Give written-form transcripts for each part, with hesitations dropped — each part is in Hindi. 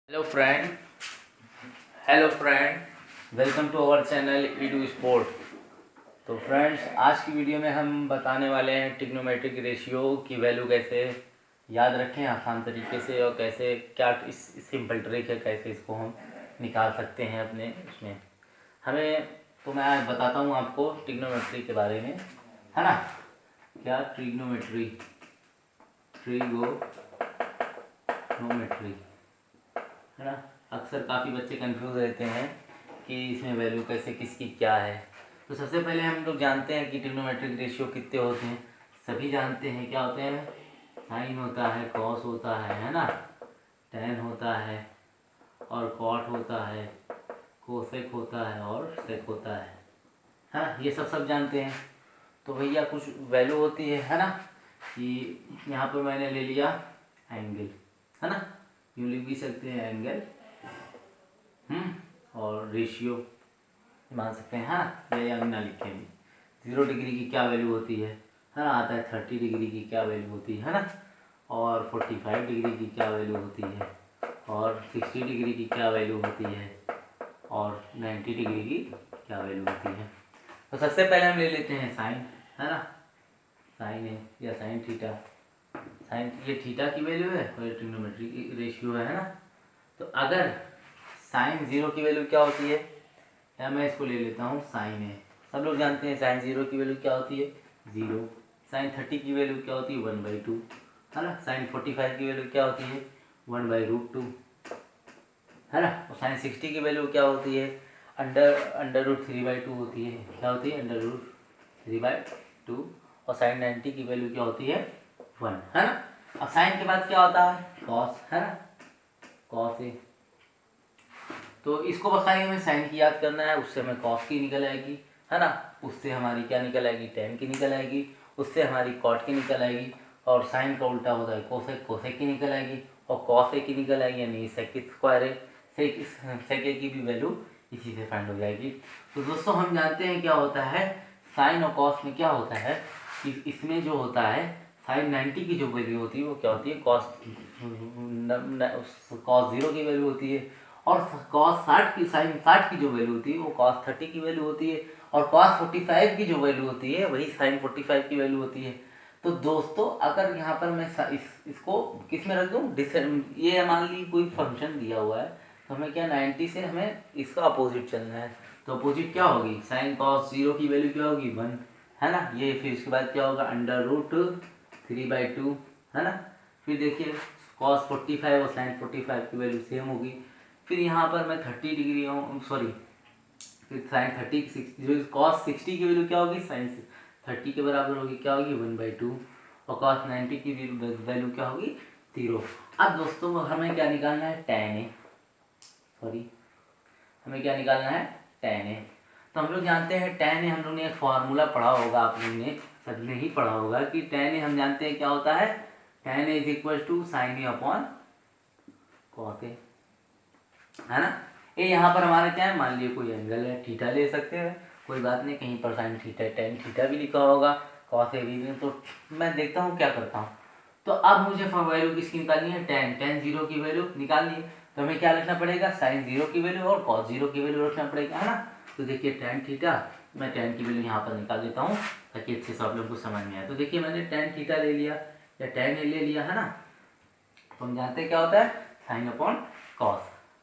Hello friend welcome to our channel edu sport. तो फ्रेंड्स, आज की वीडियो में हम बताने वाले हैं ट्रिग्नोमेट्रिक रेशियो की वैल्यू कैसे याद रखें आसान तरीके से, और कैसे क्या इस सिंपल ट्रिक है कैसे इसको हम निकाल सकते हैं अपने उसमें हमें। तो मैं आज बताता हूँ आपको ट्रिग्नोमेट्री के बारे में, है ना। क्या ट्रिग्नोमेट्री है ना। अक्सर काफ़ी बच्चे कंफ्यूज रहते हैं कि इसमें वैल्यू कैसे किसकी क्या है। तो सबसे पहले हम लोग जानते हैं कि ट्रिग्नोमेट्रिक रेशियो कितने होते हैं। सभी जानते हैं क्या होते हैं। साइन होता है, कॉस होता है ना, टेन होता है, और कॉट होता है, कोसेक होता है, और सेक होता है। हाँ, ये सब जानते हैं। तो भैया कुछ वैल्यू होती है ना, कि यहाँ पर मैंने ले लिया एंगल, है ना। यूँ लिख भी सकते हैं एंगल, और रेशियो मान सकते हैं, हाँ, या ना लिखे भी। 0 डिग्री की क्या वैल्यू होती है ना। आता है 30 डिग्री की क्या वैल्यू होती है ना, और 45 डिग्री की क्या वैल्यू होती है, और 60 डिग्री की क्या वैल्यू होती है, और 90 डिग्री की क्या वैल्यू होती है। तो सबसे पहले हम ले लेते हैं साइन, है ना। साइन है या साइन थीटा। साइन ये थीटा की वैल्यू है और ये ट्रिग्नोमेट्री की रेशियो है ना। तो अगर साइन 0 की वैल्यू क्या होती है, या मैं इसको ले लेता हूँ साइन है। सब लोग जानते हैं साइन 0 की वैल्यू क्या होती है, 0। साइन 30 की वैल्यू क्या होती है, 1/2, है ना। साइन 45 की वैल्यू क्या होती है, 1/√2, है ना। और साइन 60 की वैल्यू क्या होती है, अंडर रूट 3/2 होती है। क्या होती है, अंडर रूट 3/2। और साइन 90 की वैल्यू क्या होती है, 1, है ना। अब साइन के बाद क्या होता है, कॉस, है ना। कॉस है, तो इसको बस खाली हमें साइन की याद करना है। उससे हमें कॉस की निकल आएगी, है ना। उससे हमारी क्या निकल आएगी, टेन की निकल आएगी। उससे हमारी कॉट की निकल आएगी। और साइन का उल्टा होता है कोसेक, कोसेक की निकल आएगी। और कॉस ए की निकल आएगी, यानी सेक स्क्वायर है। सेक ए की भी वैल्यू इसी से फाइंड हो जाएगी। तो दोस्तों, हम जानते हैं क्या होता है साइन और कॉस में क्या होता है, कि इसमें जो होता है साइन 90 की जो वैल्यू होती है वो क्या होती है, कॉस 0 की वैल्यू होती है। और कॉस 60 की साइन 60 की जो वैल्यू होती है वो कॉस 30 की वैल्यू होती है। और कॉस 45 की जो वैल्यू होती है वही साइन 45 की वैल्यू होती है। तो दोस्तों, अगर यहाँ पर मैं इसको किस में रख दूँ, ये मान ली कोई फंक्शन दिया हुआ है, तो हमें क्या 90 से हमें इसका अपोजिट चलना है। तो अपोजिट क्या होगी, साइन कॉस 0 की वैल्यू क्या होगी, 1, है ना। ये फिर इसके बाद क्या होगा, अंडर रूट 3/2, है ना। फिर देखिए कॉस 45 और साइन 45 की वैल्यू सेम होगी। फिर यहाँ पर मैं 30 डिग्री सॉरी, फिर साइन 30 जो कॉस 60 की वैल्यू क्या होगी, साइन 30 के बराबर होगी, क्या होगी, 1/2। और कॉस 90 की वैल्यू क्या होगी, 0। अब दोस्तों, हमें क्या निकालना है, टेन ए, सॉरी, हमें क्या निकालना है, टेन ए। तो हम लोग जानते हैं टेन ए, हम लोग ने एक फार्मूला पढ़ा होगा, आप लोग ने सबने ही पढ़ा होगा कि टेन ए हम जानते हैं क्या होता है, tan a is equal to sine a upon cos a, है ना। ये यहाँ पर हमारा क्या है, मान लीजिए कोई एंगल है, थीटा ले सकते हैं, कोई बात नहीं। कहीं पर साइन थीटा टेन थीटा भी लिखा होगा, कॉस ए भी। तो मैं देखता हूँ क्या करता हूँ। तो अब मुझे वैल्यू किसकी निकालनी है, टेन टेन 0 की वैल्यू निकालनी है। तो हमें क्या लिखना पड़ेगा, साइन 0 की वैल्यू और कॉस 0 की वैल्यू रखना पड़ेगा, है ना। तो देखिए टेन थीटा, मैं टेन की वैल्यू यहाँ पर निकाल देता हूँ ताकि अच्छे से आप लोग को समझ में आए। तो देखिए मैंने टेन थीटा ले लिया या टेन ए ले लिया, है ना। तो हम जानते हैं क्या होता है, साइन अपॉन कॉस।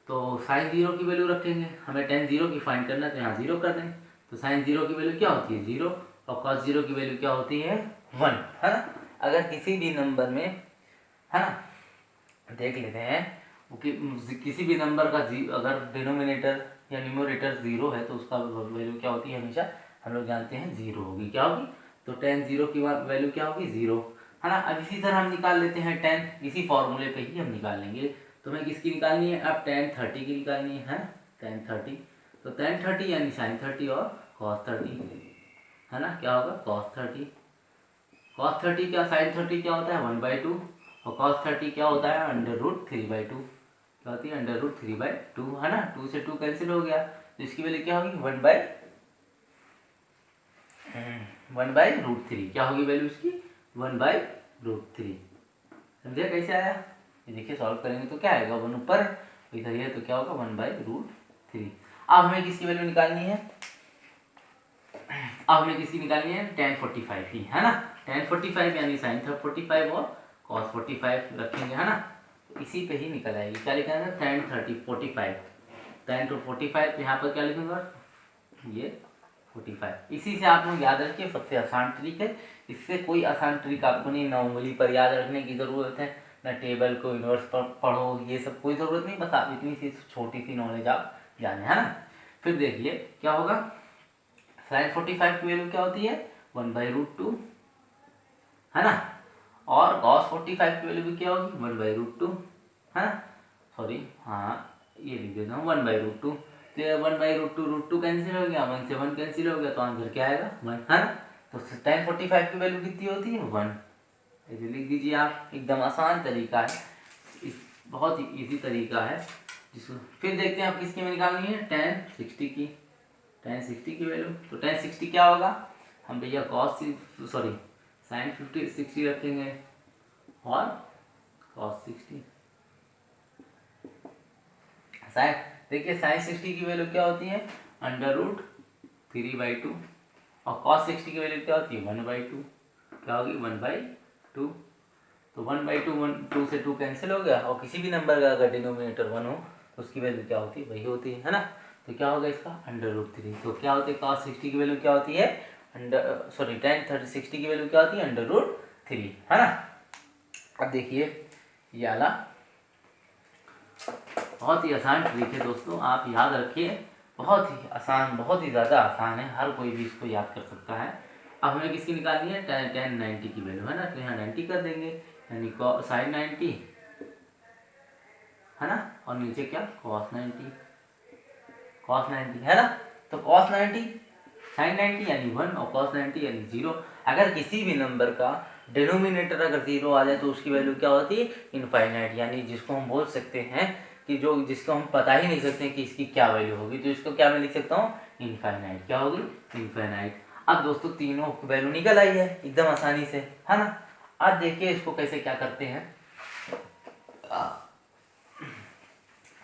तो साइन 0 की वैल्यू रखेंगे, हमें टेन 0 की फाइंड करना है, तो यहाँ 0 कर देंगे। तो साइन 0 की वैल्यू क्या होती है, 0। और कॉस 0 की वैल्यू क्या होती है, 1, है ना। अगर किसी भी नंबर में, है ना, देख लेते हैं कि किसी भी नंबर का अगर डिनोमिनेटर या न्यूमरेटर 0 है तो उसका वैल्यू क्या होती है, हमेशा हम लोग जानते हैं 0 होगी। क्या होगी, तो टेन 0 की वैल्यू क्या होगी, 0, है ना। अब इसी तरह हम निकाल लेते हैं टेन, इसी फॉर्मूले पे ही हम निकाल लेंगे। तो हमें किसकी निकालनी है, अब टेन 30 की निकालनी है ना, टेन 30। तो टेन 30 यानी साइन 30 और कॉस 30, है ना। क्या होगा, कॉस 30। कॉस 30 क्या, साइन 30 क्या होता है, 1/2। और कॉस 30 क्या होता है, अंडर रूट 3/2। क्या होती है, अंडर रूट 3/2, है ना। 2 से 2 कैंसिल हो गया, तो इसकी वैल्यू क्या होगी, 1/√3। क्या होगी वैल्यू इसकी, 1/√3। समझे कैसे आया, ये देखिए सॉल्व करेंगे तो क्या आएगा, 1 ऊपर इधर ये तो क्या होगा 1/√3। अब हमें किसकी वैल्यू निकालनी है, अब हमें किसकी निकालनी है, tan 45 की, है ना। tan 45 यानी sin 45 और cos 45 रखेंगे, है ना। तो इसी पे ही निकल आएगी। क्या लिखा है, tan 45, tan to 45, यहाँ पर क्या लिखूंगा, ये 45। इसी से आप लोग याद रखिए, सबसे आसान ट्रिक है। इससे कोई आसान ट्रिक आपको नहीं, ना उंगली पर याद रखने की ज़रूरत है, ना टेबल को इन्वर्स पर पढ़ो, ये सब कोई ज़रूरत नहीं। बस आप इतनी सी छोटी सी नॉलेज आप जाने, है ना। फिर देखिए क्या होगा, sin 45 की वैल्यू क्या होती है, 1/√2, है ना। और cos 45 की वैल्यू भी क्या होगी, 1/√2, है ना। सॉरी, हाँ ये लिख देता हूँ 1/√2। तो ये 1/√2, √2 कैंसिल हो गया, 1 से 1 कैंसिल हो गया, तो आंसर क्या आएगा 1, है ना। तो tan 45 की वैल्यू कितनी होती है, 1। ऐसे लिख दीजिए आप, एकदम आसान तरीका है, बहुत ही इजी तरीका है जिसको। फिर देखते हैं आप किसकी में निकालनी है, tan 60 की। tan 60 की वैल्यू, तो tan 60 क्या होगा, हम भैया sin 60 रखेंगे और cos 60। देखिए sin 60 की वैल्यू क्या होती है, √3/2, और cos 60 की वैल्यू क्या होती है, 1/2। क्या होगी, 1/2। तो 1/2, 2 से 2 कैंसिल हो गया, और किसी भी नंबर का अगर डिनोमिनेटर 1 हो तो उसकी वैल्यू क्या होती है, वही होती है ना। तो क्या होगा इसका, √3। तो क्या होती है, cos 60 की वैल्यू क्या होती है, tan 60 की वैल्यू क्या होती है, √3, है ना। अब देखिए ये वाला बहुत ही आसान ट्रिक है दोस्तों, आप याद रखिए, बहुत ही आसान, बहुत ही ज़्यादा आसान है, हर कोई भी इसको याद कर सकता है। अब हमें किसकी निकालनी है, tan 90 की वैल्यू, है ना। तो यहाँ 90 कर देंगे, यानी sin 90, है ना, और नीचे क्या, cos 90, है ना। तो cos 90 sin 90 यानी 1, और cos 90 यानी 0। अगर किसी भी नंबर का डिनोमिनेटर अगर 0 आ जाए तो उसकी वैल्यू क्या होती है, इनफाइनाइट, यानी जिसको हम बोल सकते हैं कि जिसको हम बता ही नहीं सकते कि इसकी क्या वैल्यू होगी, तो इसको क्या मैं लिख सकता हूँ, इनफाइनाइट। क्या होगी, इनफाइनाइट। अब दोस्तों तीनों वैल्यू निकल आई है एकदम आसानी से, है ना। अब देखिए इसको कैसे क्या करते हैं,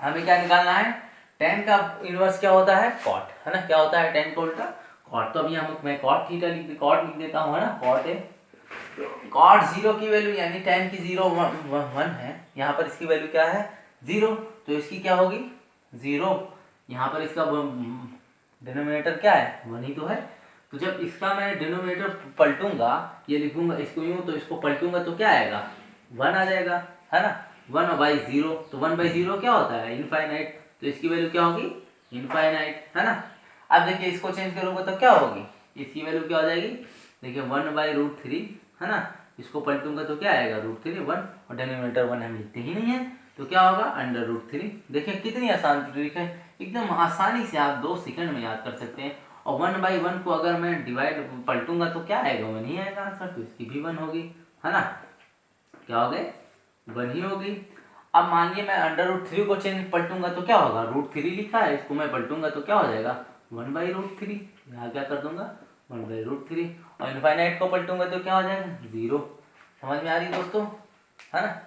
हमें क्या निकालना है, tan का इनवर्स क्या होता है, cot, है ना। क्या होता है tan का उल्टा, cot। तो अभी मैं cot लिख देता हूँ, है ना, cot है। cot 0 की वैल्यू यानी tan की 0 1 है, यहाँ पर इसकी वैल्यू क्या है, 0। तो इसकी क्या होगी, 0। यहाँ पर इसका डिनोमिनेटर क्या है, 1 ही तो है। तो जब इसका मैं डिनोमिनेटर पलटूंगा, ये लिखूंगा इसको यूँ, तो इसको पलटूंगा तो क्या आएगा, 1 आ जाएगा, है ना। 1/0, तो 1/0 क्या होता है, इनफाइनाइट। तो इसकी वैल्यू क्या होगी, इनफाइनाइट, है ना। अब देखिए इसको चेंज करूँगा तो क्या होगी, इसकी वैल्यू क्या हो जाएगी, देखिए 1/√3, है ना। इसको पलटूंगा तो क्या आएगा, √3, 1, और डिनोमिनेटर 1 हम लिखते ही नहीं है, तो क्या होगा, √3। देखिए कितनी आसान ट्रिक है, एकदम आसानी से आप 2 सेकंड में याद कर सकते हैं। और 1/1 को अगर मैं पलटूंगा तो क्या आएगा, 1 ही आएगा आंसर, तो इसकी भी 1 होगी, है ना। क्या हो गए, 1 ही होगी। अब मानिए मैं √3 को पलटूंगा तो क्या होगा, √3 लिखा है, इसको मैं पलटूंगा तो क्या हो जाएगा, 1/√3। यहाँ क्या कर दूंगा, 1/√3, और इनफाइनाइट को पलटूंगा तो क्या हो जाएगा, 0। समझ में आ रही है दोस्तों, है ना।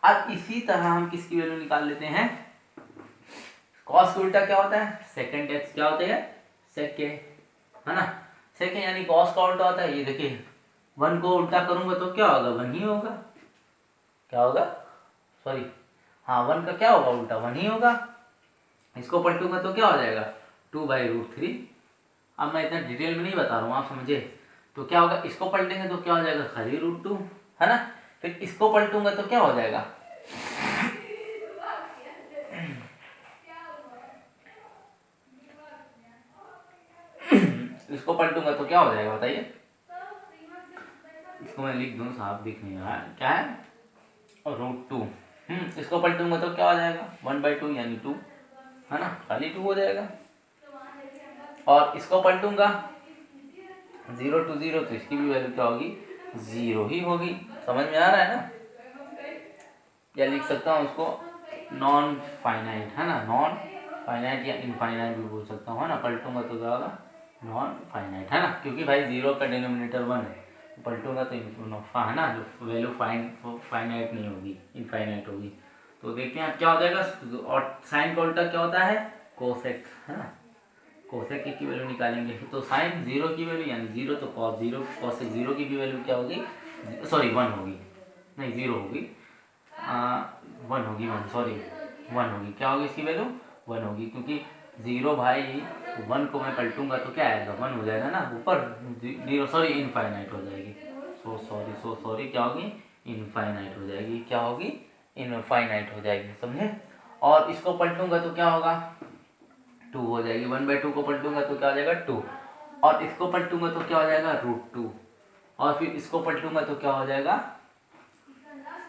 अब इसी तरह हम किसकी वैल्यू निकाल लेते हैं, cos का उल्टा क्या होता है, सेकेंड एक्स, क्या होता है, सेकेंड, है ना। सेकेंड यानी cos का उल्टा होता है, ये देखिए 1 को उल्टा करूंगा तो क्या होगा, 1 ही होगा। क्या होगा, सॉरी, हाँ 1 का क्या होगा उल्टा, 1 ही होगा। इसको पलटूंगा तो क्या हो जाएगा, 2/√3। अब मैं इतना डिटेल में नहीं बता रहा हूँ, आप समझे। तो क्या होगा, इसको पलटेंगे तो क्या हो जाएगा, खाली √2, है ना। फिर इसको पलटूंगा तो क्या हो जाएगा, इसको पलटूंगा तो क्या हो जाएगा बताइए। इसको मैं लिख दूँ, साहब दिख नहीं रहा है, क्या है, √2। इसको पलटूंगा तो क्या हो जाएगा, 1/2 यानी 2, है ना, खाली 2 हो जाएगा। और इसको पलटूंगा 0 to 0, तो इसकी भी वैल्यू क्या होगी, 0 ही होगी। समझ में आ रहा है ना। या लिख सकता हूँ उसको नॉन फाइनाइट, है ना, नॉन फाइनाइट या इनफाइनाइट भी बोल सकता हूँ, है ना। पलटूंगा तो क्या होगा, नॉन फाइनाइट, है ना, क्योंकि भाई 0 का डिनोमिनेटर 1 है, पलटूंगा तो है ना, जो वैल्यू फाइनाइट नहीं होगी, इनफाइनाइट होगी। तो देखते हैं क्या हो जाएगा। और साइन का उल्टा क्या होता है, कोसेक, है ना। कोसेक की वैल्यू निकालेंगे तो साइन जीरो की वैल्यू यानी जीरो, तो कॉस जीरो, कोसेक जीरो की भी वैल्यू क्या होगी, सॉरी 1 होगी, नहीं 0 होगी, 1 होगी, 1 सॉरी 1 होगी। क्या होगी इसकी वैल्यू, 1 होगी, क्योंकि 0 भाई 1 को मैं पलटूंगा तो क्या आएगा, 1 हो जाएगा ना, ऊपर 0 सॉरी इनफाइनाइट हो जाएगी, सो सॉरी क्या होगी, इनफाइनाइट हो जाएगी, क्या होगी, इनफाइनाइट हो जाएगी, समझे। और इसको पलटूंगा तो क्या होगा, 2 हो जाएगी, 1/2 को पलटूंगा तो क्या हो जाएगा 2, और इसको पलटूंगा तो क्या हो जाएगा √2, और फिर इसको पलटूंगा तो क्या हो जाएगा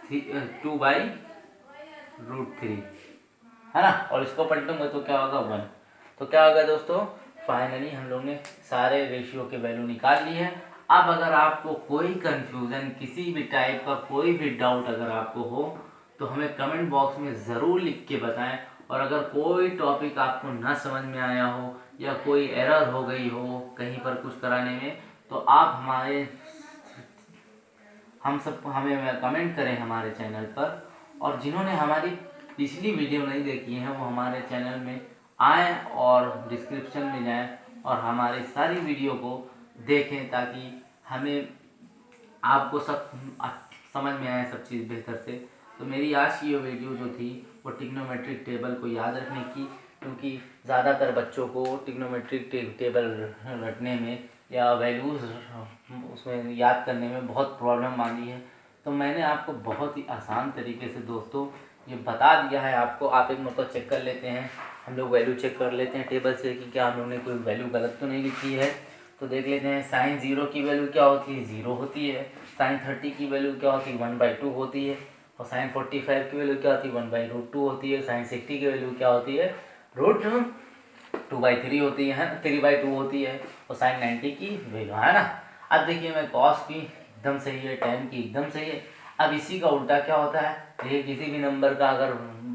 2/√3, है ना। और इसको पलटूंगा तो क्या होगा 1। तो क्या होगा दोस्तों, फाइनली हम लोग ने सारे रेशियो के वैल्यू निकाल ली है। अब अगर आपको कोई कंफ्यूजन, किसी भी टाइप का कोई भी डाउट अगर आपको हो तो हमें कमेंट बॉक्स में ज़रूर लिख के बताएं। और अगर कोई टॉपिक आपको ना समझ में आया हो या कोई एरर हो गई हो कहीं पर कुछ कराने में, तो आप हम सबको हमें कमेंट करें हमारे चैनल पर। और जिन्होंने हमारी पिछली वीडियो नहीं देखी है वो हमारे चैनल में आएँ और डिस्क्रिप्शन में जाएं और हमारी सारी वीडियो को देखें, ताकि हमें आपको सब समझ में आए सब चीज़ बेहतर से। तो मेरी आज की ये वीडियो जो थी वो ट्रिग्नोमेट्रिक टेबल को याद रखने की, क्योंकि ज़्यादातर बच्चों को ट्रिग्नोमेट्रिक टेबल रटने में या वैल्यूज़ उसमें याद करने में बहुत प्रॉब्लम आती है। तो मैंने आपको बहुत ही आसान तरीके से दोस्तों ये बता दिया है आपको। आप एक मरतबा चेक कर लेते हैं, हम लोग वैल्यू चेक कर लेते हैं टेबल से कि क्या हम लोगों ने कोई वैल्यू गलत तो नहीं लिखी है। तो देख लेते हैं, साइन 0 की वैल्यू क्या होती है, 0 होती है। साइन 30 की वैल्यू क्या होती है, 1/2 होती है। और साइन 45 की वैल्यू क्या होती है, 1/√2 होती है। साइन 60 की वैल्यू क्या होती है, √2/3 होती है, 3/2 होती है। और साइन 90 की वैल्यू, है ना। अब देखिए मैं कॉस की एकदम सही है, टेन की एकदम सही है। अब इसी का उल्टा क्या होता है, देखिए किसी भी नंबर का अगर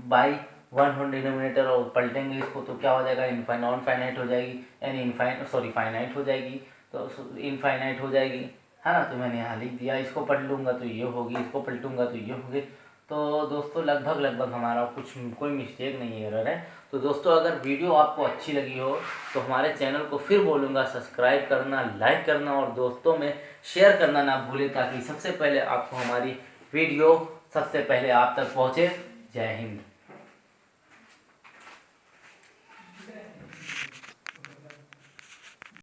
बाई 1 हो डिनोमिनेटर और पलटेंगे इसको तो क्या हो जाएगा, नॉन फाइनाइट हो जाएगी, यानी फाइनाइट हो जाएगी, तो इनफाइनाइट हो जाएगी, है ना। तो मैंने यहाँ लिख दिया, इसको पलट लूँगा तो ये होगी, इसको पलटूंगा तो ये होगी। तो दोस्तों लगभग हमारा कोई मिस्टेक नहीं है, एरर है। तो दोस्तों अगर वीडियो आपको अच्छी लगी हो तो हमारे चैनल को फिर बोलूँगा सब्सक्राइब करना, लाइक करना और दोस्तों में शेयर करना ना भूलें, ताकि सबसे पहले आपको हमारी वीडियो सबसे पहले आप तक पहुँचे। जय हिंद।